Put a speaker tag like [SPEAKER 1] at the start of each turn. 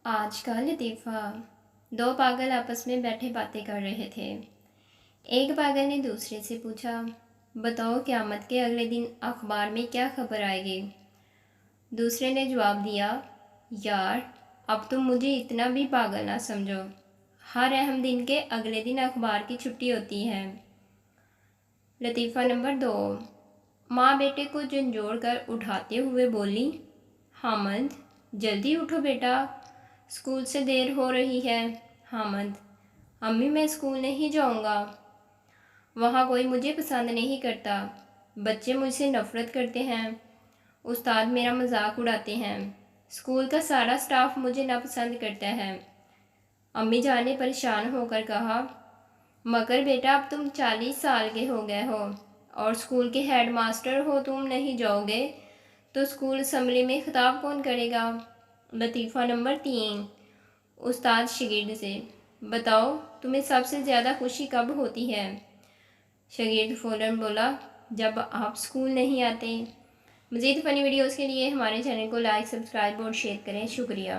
[SPEAKER 1] آج کا لطیفہ۔ دو پاگل آپس میں بیٹھے باتیں کر رہے تھے۔ ایک پاگل نے دوسرے سے پوچھا، بتاؤ قیامت کے اگلے دن اخبار میں کیا خبر آئے گی؟ دوسرے نے جواب دیا، یار اب تم مجھے اتنا بھی پاگل نہ سمجھو، ہر اہم دن کے اگلے دن اخبار کی چھٹی ہوتی ہے۔ لطیفہ نمبر 2۔ ماں بیٹے کو جھنجھوڑ کر اٹھاتے ہوئے بولی، حامد جلدی اٹھو بیٹا، اسکول سے دیر ہو رہی ہے۔ حامد، امی میں اسکول نہیں جاؤں گا، وہاں کوئی مجھے پسند نہیں کرتا، بچے مجھ سے نفرت کرتے ہیں، استاد میرا مذاق اڑاتے ہیں، اسکول کا سارا سٹاف مجھے ناپسند کرتا ہے۔ امی جان نے پریشان ہو کر کہا، مگر بیٹا اب تم 40 سال کے ہو گئے ہو اور اسکول کے ہیڈ ماسٹر ہو، تم نہیں جاؤ گے تو اسکول اسمبلی میں خطاب کون کرے گا؟ لطیفہ نمبر 3۔ استاد شاگرد سے، بتاؤ تمہیں سب سے زیادہ خوشی کب ہوتی ہے؟ شاگرد فوراً بولا، جب آپ اسکول نہیں آتے۔ مزید فنی ویڈیوز کے لیے ہمارے چینل کو لائک، سبسکرائب اور شیئر کریں۔ شکریہ۔